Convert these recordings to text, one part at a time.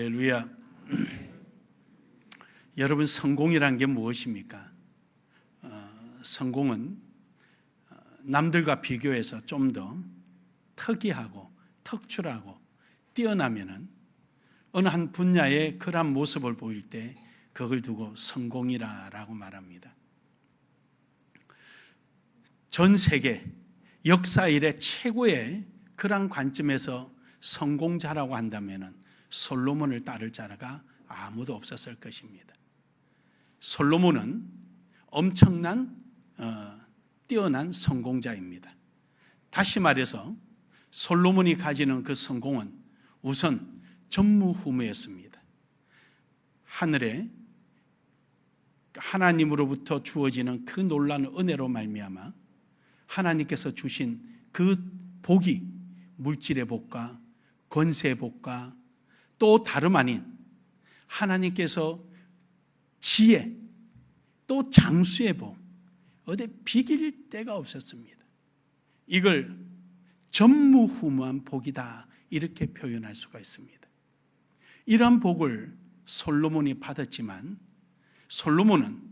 할렐루야. 여러분, 성공이란 게 무엇입니까? 성공은 남들과 비교해서 좀 더 특이하고 특출하고 뛰어나면은 어느 한 분야의 그러한 모습을 보일 때 그걸 두고 성공이라고 말합니다. 전 세계 역사 이래 최고의 그러한 관점에서 성공자라고 한다면은 솔로몬을 따를 자가 아무도 없었을 것입니다. 솔로몬은 엄청난 뛰어난 성공자입니다. 다시 말해서 솔로몬이 가지는 그 성공은 우선 전무후무했습니다. 하늘에 하나님으로부터 주어지는 그 놀라운 은혜로 말미암아 하나님께서 주신 그 복이 물질의 복과 권세의 복과 또 다름 아닌 하나님께서 지혜 또 장수의 복, 어디 비길 데가 없었습니다. 이걸 전무후무한 복이다 이렇게 표현할 수가 있습니다. 이러한 복을 솔로몬이 받았지만 솔로몬은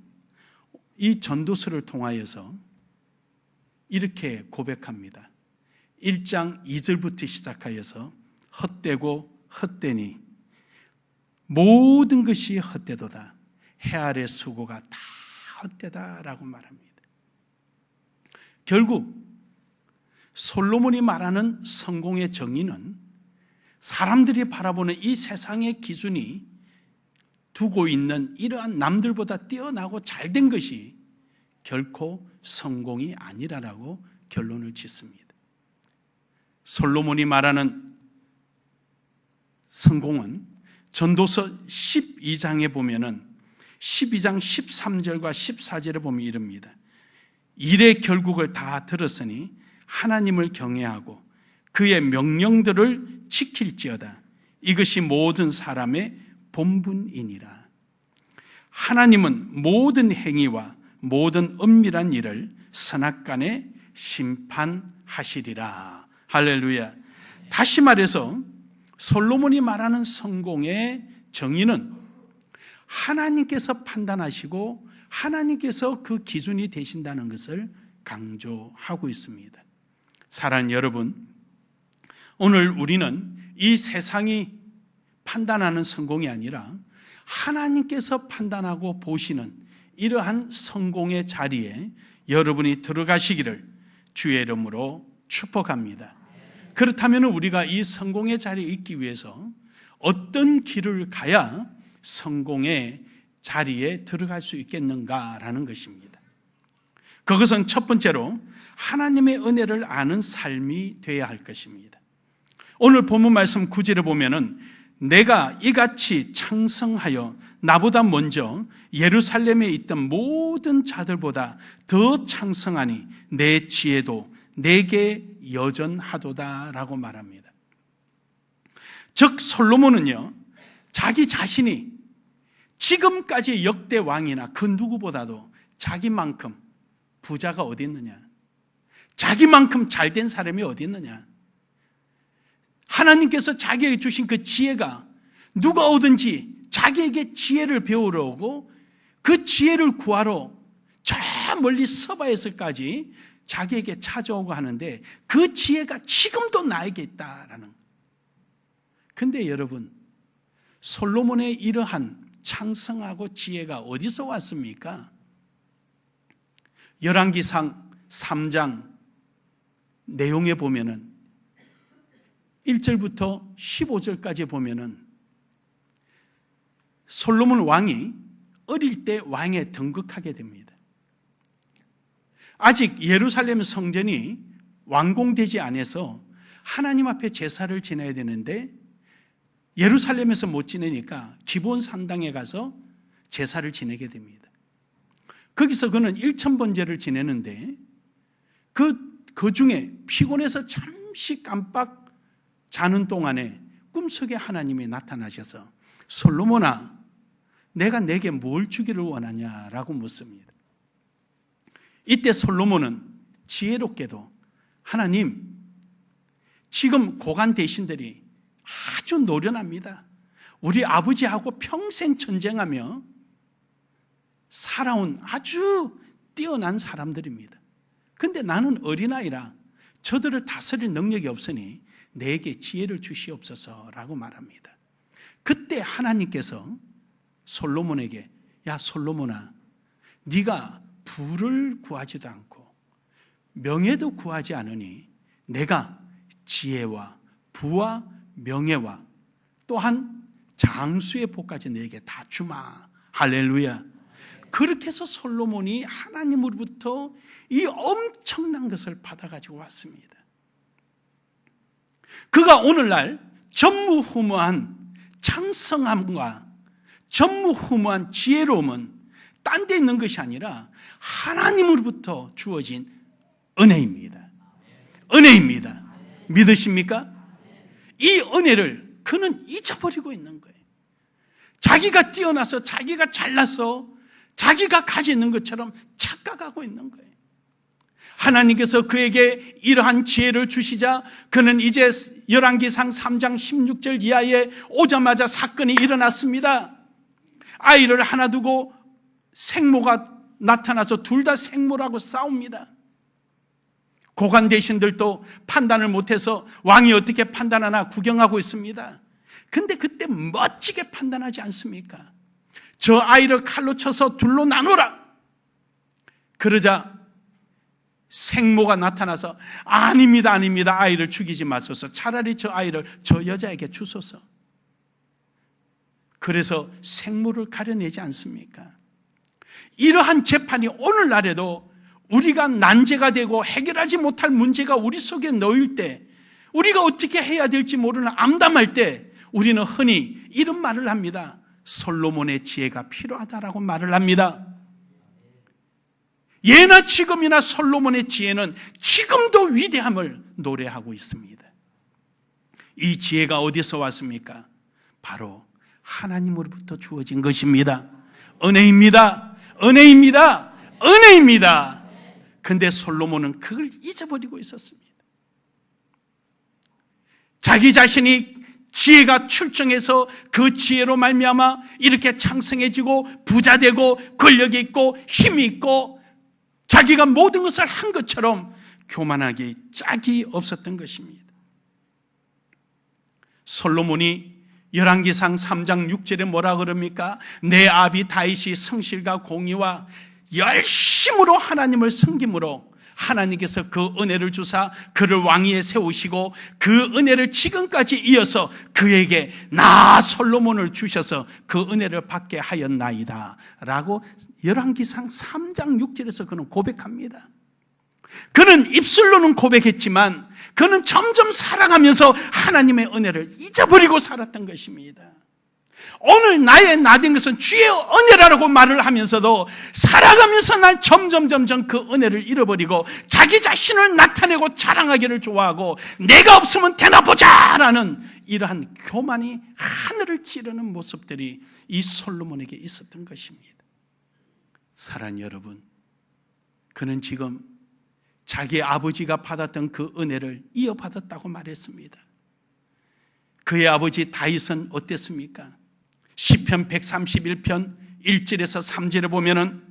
이 전도서를 통하여서 이렇게 고백합니다. 1장 2절부터 시작하여서 헛되고 헛되니 모든 것이 헛되도다. 해 아래 수고가 다 헛되다라고 말합니다. 결국 솔로몬이 말하는 성공의 정의는 사람들이 바라보는 이 세상의 기준이 두고 있는 이러한 남들보다 뛰어나고 잘된 것이 결코 성공이 아니라고 결론을 짓습니다. 솔로몬이 말하는 성공은 전도서 12장에 보면은 12장 13절과 14절에 보면 이릅니다. 일의 결국을 다 들었으니 하나님을 경외하고 그의 명령들을 지킬지어다. 이것이 모든 사람의 본분이니라. 하나님은 모든 행위와 모든 은밀한 일을 선악간에 심판하시리라. 할렐루야. 다시 말해서 솔로몬이 말하는 성공의 정의는 하나님께서 판단하시고 하나님께서 그 기준이 되신다는 것을 강조하고 있습니다. 사랑하는 여러분, 오늘 우리는 이 세상이 판단하는 성공이 아니라 하나님께서 판단하고 보시는 이러한 성공의 자리에 여러분이 들어가시기를 주의 이름으로 축복합니다. 그렇다면 우리가 이 성공의 자리에 있기 위해서 어떤 길을 가야 성공의 자리에 들어갈 수 있겠는가라는 것입니다. 그것은 첫 번째로 하나님의 은혜를 아는 삶이 되어야 할 것입니다. 오늘 본문 말씀 9절에 보면은 내가 이같이 창성하여 나보다 먼저 예루살렘에 있던 모든 자들보다 더 창성하니 내 지혜도 내게 여전하도다라고 말합니다. 즉 솔로몬은요, 자기 자신이 지금까지 역대 왕이나 그 누구보다도 자기만큼 부자가 어디 있느냐, 자기만큼 잘된 사람이 어디 있느냐, 하나님께서 자기에게 주신 그 지혜가 누가 오든지 자기에게 지혜를 배우러 오고 그 지혜를 구하러 저 멀리 서바에서까지 자기에게 찾아오고 하는데 그 지혜가 지금도 나에게 있다라는. 근데 여러분, 솔로몬의 이러한 창성하고 지혜가 어디서 왔습니까? 열왕기상 3장 내용에 보면은 1절부터 15절까지 보면은 솔로몬 왕이 어릴 때 왕에 등극하게 됩니다. 아직 예루살렘 성전이 완공되지 않아서 하나님 앞에 제사를 지내야 되는데 예루살렘에서 못 지내니까 기본 산당에 가서 제사를 지내게 됩니다. 거기서 그는 1000번제를 지내는데 그 중에 피곤해서 잠시 깜빡 자는 동안에 꿈속에 하나님이 나타나셔서 솔로몬아, 내가 내게 뭘 주기를 원하냐라고 묻습니다. 이때 솔로몬은 지혜롭게도 하나님, 지금 고관 대신들이 아주 노련합니다. 우리 아버지하고 평생 전쟁하며 살아온 아주 뛰어난 사람들입니다. 근데 나는 어린아이라 저들을 다스릴 능력이 없으니 내게 지혜를 주시옵소서라고 말합니다. 그때 하나님께서 솔로몬에게, 야 솔로몬아, 네가 부를 구하지도 않고 명예도 구하지 않으니 내가 지혜와 부와 명예와 또한 장수의 복까지 너에게 다 주마. 할렐루야. 그렇게 해서 솔로몬이 하나님으로부터 이 엄청난 것을 받아가지고 왔습니다. 그가 오늘날 전무후무한 창성함과 전무후무한 지혜로움은 딴 데 있는 것이 아니라 하나님으로부터 주어진 은혜입니다. 은혜입니다. 믿으십니까? 이 은혜를 그는 잊어버리고 있는 거예요. 자기가 뛰어나서 자기가 잘나서 자기가 가지고 있는 것처럼 착각하고 있는 거예요. 하나님께서 그에게 이러한 지혜를 주시자 그는 이제 열왕기상 3장 16절 이하에 오자마자 사건이 일어났습니다. 아이를 하나 두고 생모가 나타나서 둘 다 생모라고 싸웁니다. 고관 대신들도 판단을 못해서 왕이 어떻게 판단하나 구경하고 있습니다. 근데 그때 멋지게 판단하지 않습니까? 저 아이를 칼로 쳐서 둘로 나누라. 그러자 생모가 나타나서 아닙니다, 아닙니다. 아이를 죽이지 마소서. 차라리 저 아이를 저 여자에게 주소서. 그래서 생모를 가려내지 않습니까? 이러한 재판이 오늘날에도 우리가 난제가 되고 해결하지 못할 문제가 우리 속에 놓일 때, 우리가 어떻게 해야 될지 모르는 암담할 때 우리는 흔히 이런 말을 합니다. 솔로몬의 지혜가 필요하다라고 말을 합니다. 예나 지금이나 솔로몬의 지혜는 지금도 위대함을 노래하고 있습니다. 이 지혜가 어디서 왔습니까? 바로 하나님으로부터 주어진 것입니다. 은혜입니다. 은혜입니다. 은혜입니다. 근데 솔로몬은 그걸 잊어버리고 있었습니다. 자기 자신이 지혜가 출중해서 그 지혜로 말미암아 이렇게 창성해지고 부자되고 권력이 있고 힘이 있고 자기가 모든 것을 한 것처럼 교만하게 짝이 없었던 것입니다. 솔로몬이 열왕기상 3장 6절에 뭐라 그럽니까? 내 아비 다윗이 성실과 공의와 열심으로 하나님을 섬김으로 하나님께서 그 은혜를 주사 그를 왕위에 세우시고 그 은혜를 지금까지 이어서 그에게 나 솔로몬을 주셔서 그 은혜를 받게 하였나이다 라고 열왕기상 3장 6절에서 그는 고백합니다. 그는 입술로는 고백했지만 그는 점점 살아가면서 하나님의 은혜를 잊어버리고 살았던 것입니다. 오늘 나의 나된 것은 주의 은혜라고 말을 하면서도 살아가면서 난 점점 그 은혜를 잃어버리고 자기 자신을 나타내고 자랑하기를 좋아하고 내가 없으면 되나 보자라는 이러한 교만이 하늘을 찌르는 모습들이 이 솔로몬에게 있었던 것입니다. 사랑하는 여러분, 그는 지금 자기 아버지가 받았던 그 은혜를 이어받았다고 말했습니다. 그의 아버지 다윗은 어땠습니까? 시편 131편 1절에서 3절에 보면은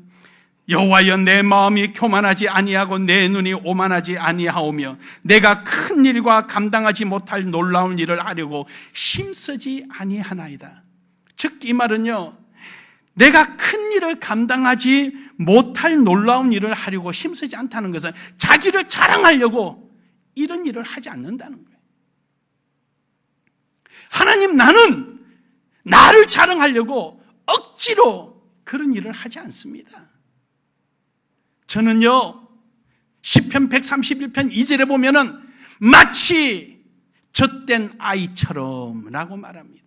여호와여 내 마음이 교만하지 아니하고 내 눈이 오만하지 아니하오며 내가 큰 일과 감당하지 못할 놀라운 일을 하려고 힘쓰지 아니하나이다. 즉 이 말은요, 내가 큰 일을 감당하지 못할 놀라운 일을 하려고 힘쓰지 않다는 것은 자기를 자랑하려고 이런 일을 하지 않는다는 거예요. 하나님, 나는 나를 자랑하려고 억지로 그런 일을 하지 않습니다. 저는요, 시편 131편 2절에 보면은 마치 젖된 아이처럼 라고 말합니다.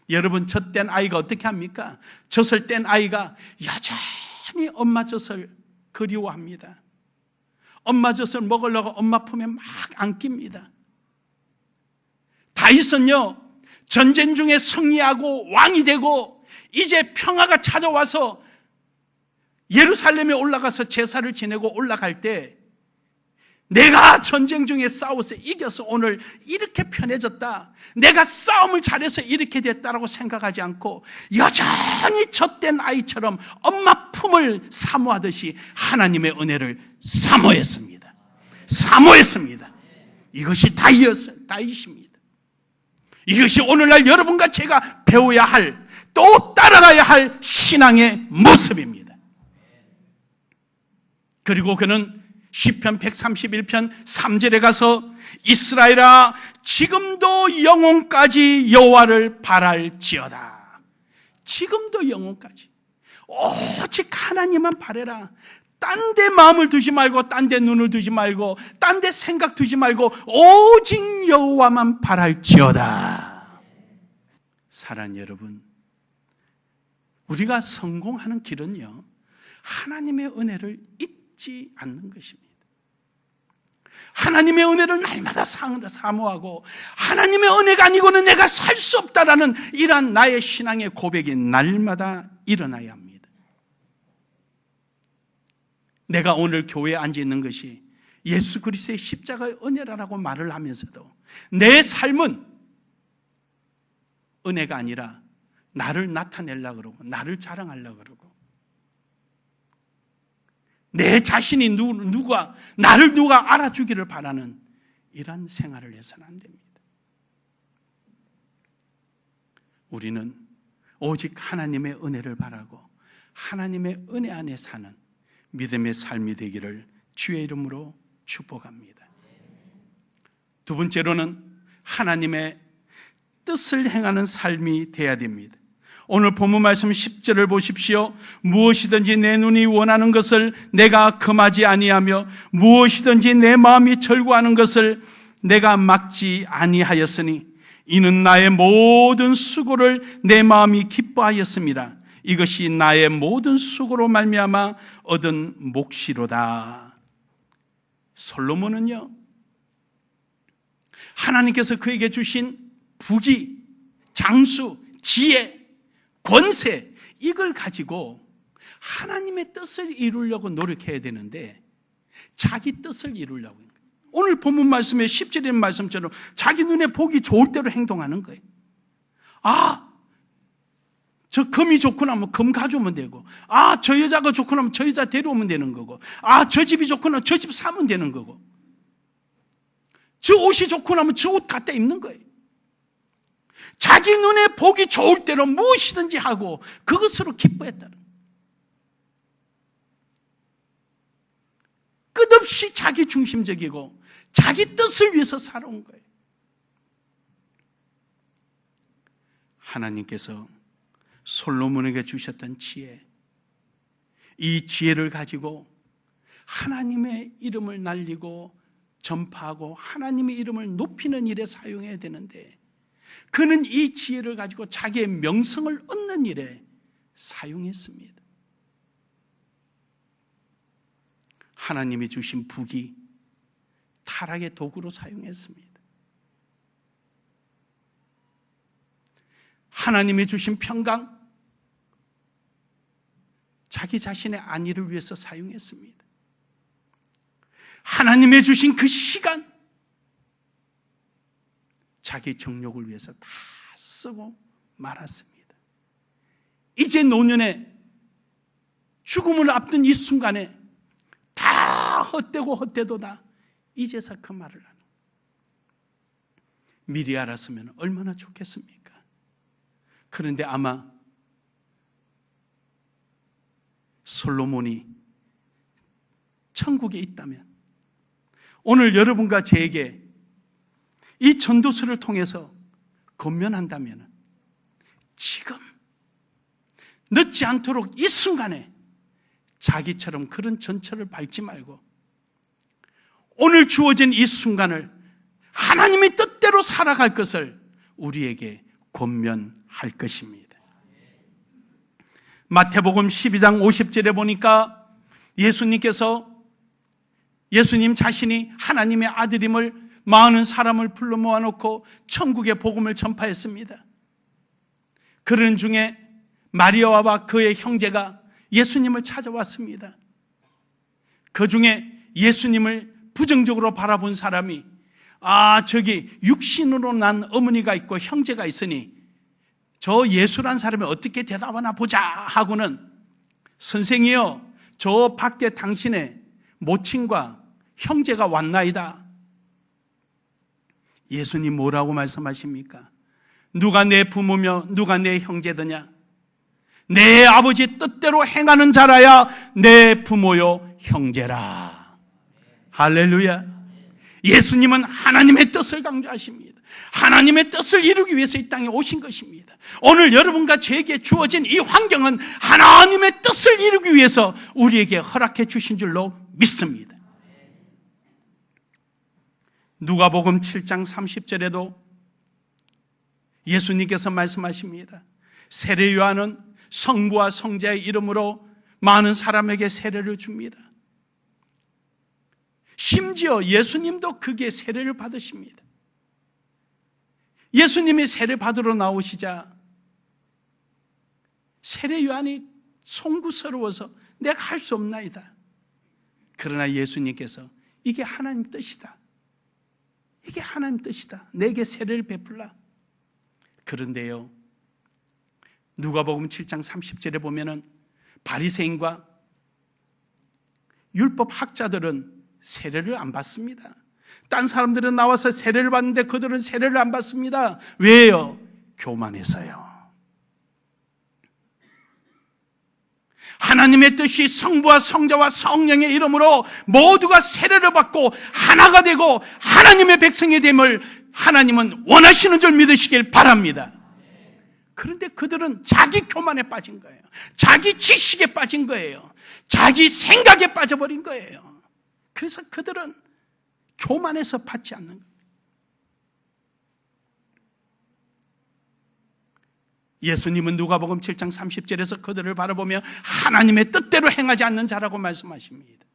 여러분, 젖된 아이가 어떻게 합니까? 젖을 뗀 아이가 여전히 엄마 젖을 그리워합니다. 엄마 젖을 먹으려고 엄마 품에 막 안깁니다. 다윗은요, 전쟁 중에 승리하고 왕이 되고 이제 평화가 찾아와서 예루살렘에 올라가서 제사를 지내고 올라갈 때 내가 전쟁 중에 싸워서 이겨서 오늘 이렇게 편해졌다, 내가 싸움을 잘해서 이렇게 됐다라고 생각하지 않고 여전히 젖된 아이처럼 엄마 품을 사모하듯이 하나님의 은혜를 사모했습니다. 사모했습니다. 이것이 다윗입니다. 이것이 오늘날 여러분과 제가 배워야 할, 또 따라가야 할 신앙의 모습입니다. 그리고 그는 시편 131편 3절에 가서 이스라엘아 지금도 영혼까지 여호와를 바랄지어다. 지금도 영혼까지 오직 하나님만 바라라. 딴 데 마음을 두지 말고, 딴 데 눈을 두지 말고, 딴 데 생각 두지 말고 오직 여호와만 바랄지어다. 사랑하는 여러분, 우리가 성공하는 길은요, 하나님의 은혜를 잊지 않는 것입니다. 하나님의 은혜를 날마다 사모하고 하나님의 은혜가 아니고는 내가 살 수 없다라는 이러한 나의 신앙의 고백이 날마다 일어나야 합니다. 내가 오늘 교회에 앉아 있는 것이 예수 그리스도의 십자가의 은혜라고 말을 하면서도 내 삶은 은혜가 아니라 나를 나타내려고 그러고 나를 자랑하려고 그러고 내 자신이 나를 누가 알아주기를 바라는 이런 생활을 해서는 안 됩니다. 우리는 오직 하나님의 은혜를 바라고 하나님의 은혜 안에 사는 믿음의 삶이 되기를 주의 이름으로 축복합니다. 두 번째로는 하나님의 뜻을 행하는 삶이 되어야 됩니다. 오늘 본문 말씀 10절을 보십시오. 무엇이든지 내 눈이 원하는 것을 내가 금하지 아니하며 무엇이든지 내 마음이 절구하는 것을 내가 막지 아니하였으니 이는 나의 모든 수고를 내 마음이 기뻐하였습니다. 이것이 나의 모든 수고로 말미암아 얻은 몫이로다. 솔로몬은요, 하나님께서 그에게 주신 부귀, 장수, 지혜, 권세, 이걸 가지고 하나님의 뜻을 이루려고 노력해야 되는데 자기 뜻을 이루려고, 오늘 본문 말씀에 10절의 말씀처럼 자기 눈에 보기 좋을 대로 행동하는 거예요. 저 금이 좋구나 하면 금 가져오면 되고, 저 여자가 좋구나 하면 저 여자 데려오면 되는 거고, 저 집이 좋구나 하면 저 집 사면 되는 거고, 저 옷이 좋구나 하면 저 옷 갖다 입는 거예요. 자기 눈에 보기 좋을 대로 무엇이든지 하고 그것으로 기뻐했다는 거예요. 끝없이 자기 중심적이고 자기 뜻을 위해서 살아온 거예요. 하나님께서 솔로몬에게 주셨던 지혜, 이 지혜를 가지고 하나님의 이름을 날리고 전파하고 하나님의 이름을 높이는 일에 사용해야 되는데 그는 이 지혜를 가지고 자기의 명성을 얻는 일에 사용했습니다. 하나님이 주신 부귀, 타락의 도구로 사용했습니다. 하나님이 주신 평강, 자기 자신의 안위를 위해서 사용했습니다. 하나님의 주신 그 시간, 자기 정욕을 위해서 다 쓰고 말았습니다. 이제 노년에 죽음을 앞둔 이 순간에 다 헛되고 헛되도다, 이제서 그 말을 하는 거예요. 미리 알았으면 얼마나 좋겠습니까? 그런데 아마 솔로몬이 천국에 있다면 오늘 여러분과 저에게 이 전도서를 통해서 권면한다면 지금 늦지 않도록 이 순간에 자기처럼 그런 전철을 밟지 말고 오늘 주어진 이 순간을 하나님의 뜻대로 살아갈 것을 우리에게 권면할 것입니다. 마태복음 12장 50절에 보니까 예수님 자신이 하나님의 아들임을 많은 사람을 불러 모아놓고 천국의 복음을 전파했습니다. 그런 중에 마리아와 그의 형제가 예수님을 찾아왔습니다. 그 중에 예수님을 부정적으로 바라본 사람이 저기 육신으로 난 어머니가 있고 형제가 있으니 저 예수란 사람이 어떻게 대답하나 보자 하고는 선생이여 저 밖에 당신의 모친과 형제가 왔나이다. 예수님 뭐라고 말씀하십니까? 누가 내 부모며 누가 내 형제더냐? 내 아버지 뜻대로 행하는 자라야 내 부모요 형제라. 할렐루야. 예수님은 하나님의 뜻을 강조하십니다. 하나님의 뜻을 이루기 위해서 이 땅에 오신 것입니다. 오늘 여러분과 저에게 주어진 이 환경은 하나님의 뜻을 이루기 위해서 우리에게 허락해 주신 줄로 믿습니다. 누가복음 7장 30절에도 예수님께서 말씀하십니다. 세례 요한은 성부와 성자의 이름으로 많은 사람에게 세례를 줍니다. 심지어 예수님도 그게 세례를 받으십니다. 예수님이 세례 받으러 나오시자 세례 요한이 송구스러워서 내가 할 수 없나이다. 그러나 예수님께서 이게 하나님 뜻이다. 이게 하나님 뜻이다. 내게 세례를 베풀라. 그런데요, 누가복음 7장 30절에 보면은 바리새인과 율법 학자들은 세례를 안 받습니다. 딴 사람들은 나와서 세례를 받는데 그들은 세례를 안 받습니다. 왜요? 교만해서요. 하나님의 뜻이 성부와 성자와 성령의 이름으로 모두가 세례를 받고 하나가 되고 하나님의 백성이 됨을 하나님은 원하시는 줄 믿으시길 바랍니다. 그런데 그들은 자기 교만에 빠진 거예요. 자기 지식에 빠진 거예요. 자기 생각에 빠져버린 거예요. 그래서 그들은 교만해서 받지 않는 거예요. 예수님은 누가복음 7장 30절에서 그들을 바라보며 하나님의 뜻대로 행하지 않는 자라고 말씀하십니다.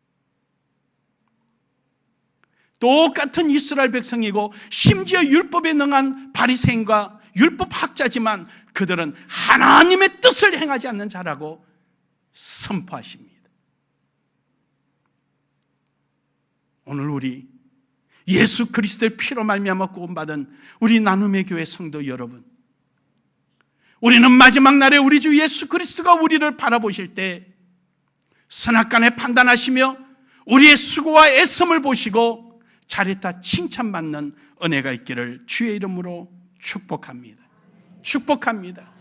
똑같은 이스라엘 백성이고 심지어 율법에 능한 바리새인과 율법 학자지만 그들은 하나님의 뜻을 행하지 않는 자라고 선포하십니다. 오늘 우리 예수 그리스도의 피로 말미암아 구원받은 우리 나눔의 교회 성도 여러분, 우리는 마지막 날에 우리 주 예수 그리스도가 우리를 바라보실 때 선악간에 판단하시며 우리의 수고와 애씀을 보시고 잘했다 칭찬받는 은혜가 있기를 주의 이름으로 축복합니다. 축복합니다.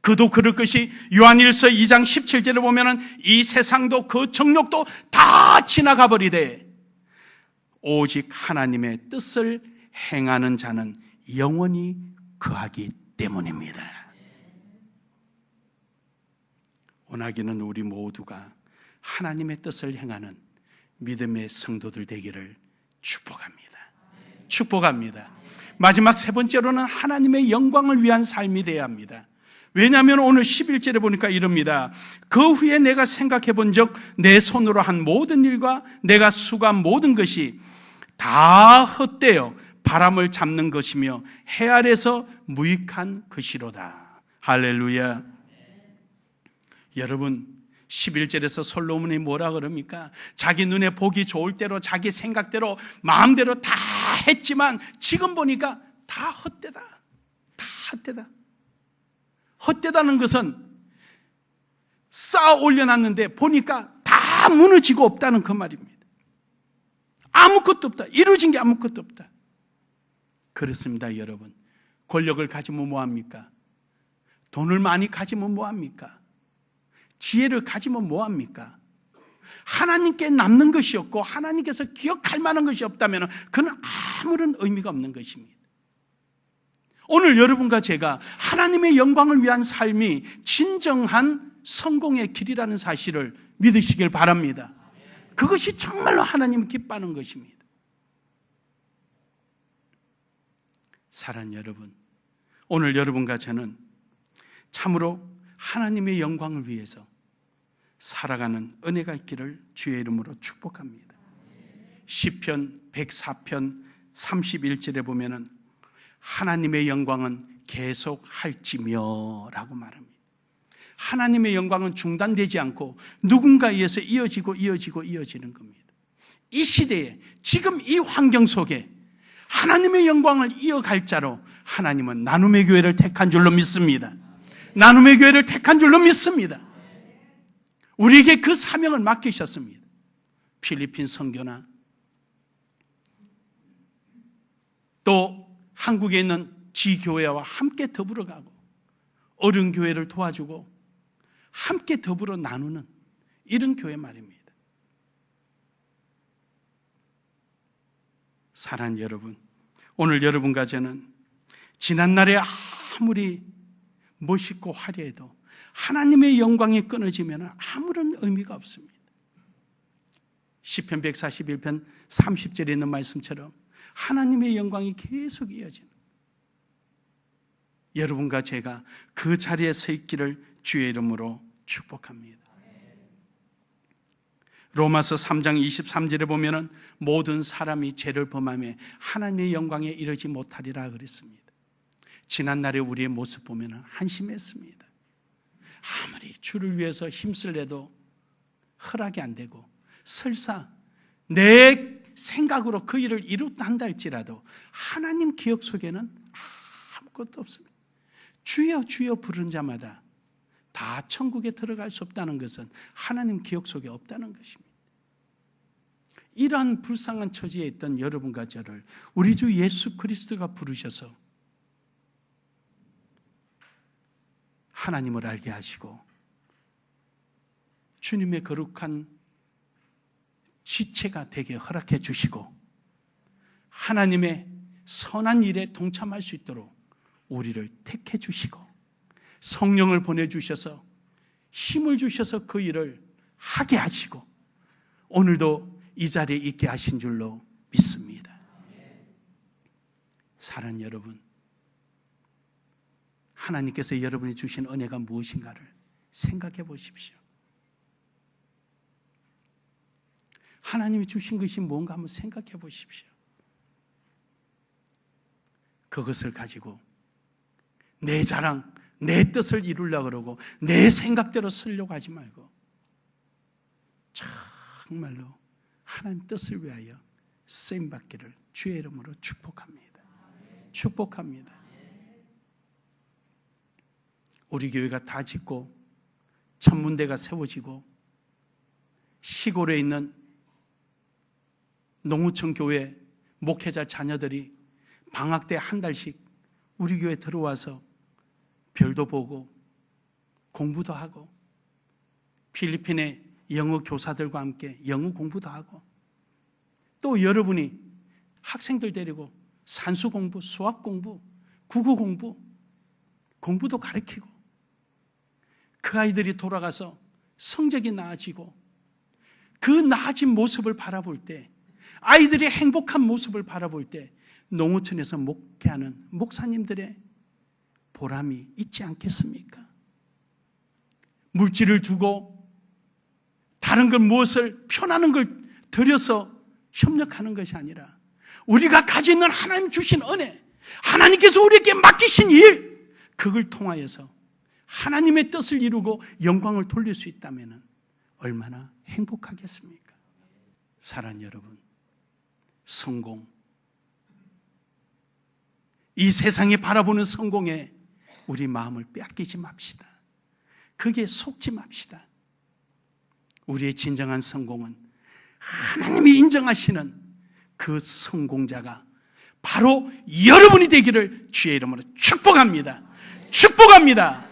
그도 그럴 것이 요한일서 2장 17절에 보면은 이 세상도 그 정욕도 다 지나가 버리되 오직 하나님의 뜻을 행하는 자는 영원히 거하기 때문입니다. 원하기는 우리 모두가 하나님의 뜻을 행하는 믿음의 성도들 되기를 축복합니다. 축복합니다. 마지막 세 번째로는 하나님의 영광을 위한 삶이 되어야 합니다. 왜냐하면 오늘 11절에 보니까 이럽니다. 그 후에 내가 생각해 본 적 내 손으로 한 모든 일과 내가 수고한 모든 것이 다 헛되어 바람을 잡는 것이며 해 아래서 무익한 것이로다. 할렐루야. 여러분 11절에서 솔로몬이 뭐라 그럽니까? 자기 눈에 보기 좋을 대로 자기 생각대로 마음대로 다 했지만 지금 보니까 다 헛되다. 다 헛되다. 헛되다는 것은 쌓아 올려놨는데 보니까 다 무너지고 없다는 그 말입니다. 아무것도 없다. 이루어진 게 아무것도 없다. 그렇습니다, 여러분. 권력을 가지면 뭐합니까? 돈을 많이 가지면 뭐합니까? 지혜를 가지면 뭐합니까? 하나님께 남는 것이 없고 하나님께서 기억할 만한 것이 없다면 그건 아무런 의미가 없는 것입니다. 오늘 여러분과 제가 하나님의 영광을 위한 삶이 진정한 성공의 길이라는 사실을 믿으시길 바랍니다. 그것이 정말로 하나님 기뻐하는 것입니다. 사랑하는 여러분, 오늘 여러분과 저는 참으로 하나님의 영광을 위해서 살아가는 은혜가 있기를 주의 이름으로 축복합니다. 시편 104편 31절에 보면은 하나님의 영광은 계속할지며 라고 말합니다. 하나님의 영광은 중단되지 않고 누군가에 의해서 이어지는 겁니다. 이 시대에 지금 이 환경 속에 하나님의 영광을 이어갈 자로 하나님은 나눔의 교회를 택한 줄로 믿습니다. 나눔의 교회를 택한 줄로 믿습니다. 우리에게 그 사명을 맡기셨습니다. 필리핀 선교나 또 한국에 있는 지교회와 함께 더불어 가고 어른 교회를 도와주고 함께 더불어 나누는 이런 교회 말입니다. 사랑하는 여러분, 오늘 여러분과 저는 지난날에 아무리 멋있고 화려해도 하나님의 영광이 끊어지면 아무런 의미가 없습니다. 시편 141편 30절에 있는 말씀처럼 하나님의 영광이 계속 이어지는 여러분과 제가 그 자리에 서 있기를 주의 이름으로 축복합니다. 로마서 3장 23절에 보면은 모든 사람이 죄를 범하며 하나님의 영광에 이르지 못하리라 그랬습니다. 지난날에 우리의 모습 보면 한심했습니다. 아무리 주를 위해서 힘쓸 내도 허락이 안 되고 설사 내 생각으로 그 일을 이뤘다 한다 할지라도 하나님 기억 속에는 아무것도 없습니다. 주여 주여 부른 자마다 다 천국에 들어갈 수 없다는 것은 하나님 기억 속에 없다는 것입니다. 이러한 불쌍한 처지에 있던 여러분과 저를 우리 주 예수 그리스도가 부르셔서 하나님을 알게 하시고 주님의 거룩한 지체가 되게 허락해 주시고 하나님의 선한 일에 동참할 수 있도록 우리를 택해 주시고 성령을 보내주셔서 힘을 주셔서 그 일을 하게 하시고 오늘도 이 자리에 있게 하신 줄로 믿습니다. 사랑하는 여러분, 하나님께서 여러분이 주신 은혜가 무엇인가를 생각해 보십시오. 하나님이 주신 것이 뭔가 한번 생각해 보십시오. 그것을 가지고 내 자랑, 내 뜻을 이루려고 그러고 내 생각대로 쓰려고 하지 말고 정말로 하나님 뜻을 위하여 쓰임받기를 주의 이름으로 축복합니다. 축복합니다. 우리 교회가 다 짓고 천문대가 세워지고 시골에 있는 농어촌 교회 목회자 자녀들이 방학 때 한 달씩 우리 교회에 들어와서 별도 보고 공부도 하고 필리핀의 영어 교사들과 함께 영어 공부도 하고 또 여러분이 학생들 데리고 산수 공부, 수학 공부, 국어 공부도 가르치고 그 아이들이 돌아가서 성적이 나아지고 그 나아진 모습을 바라볼 때 아이들이 행복한 모습을 바라볼 때 농어촌에서 목회하는 목사님들의 보람이 있지 않겠습니까? 물질을 주고 다른 걸 무엇을 편하는 걸 들여서 협력하는 것이 아니라 우리가 가지고 있는 하나님 주신 은혜, 하나님께서 우리에게 맡기신 일, 그걸 통하여서 하나님의 뜻을 이루고 영광을 돌릴 수 있다면 얼마나 행복하겠습니까? 사랑하는 여러분, 성공, 이 세상에 바라보는 성공에 우리 마음을 빼앗기지 맙시다. 그게 속지 맙시다. 우리의 진정한 성공은 하나님이 인정하시는 그 성공자가 바로 여러분이 되기를 주의 이름으로 축복합니다. 축복합니다.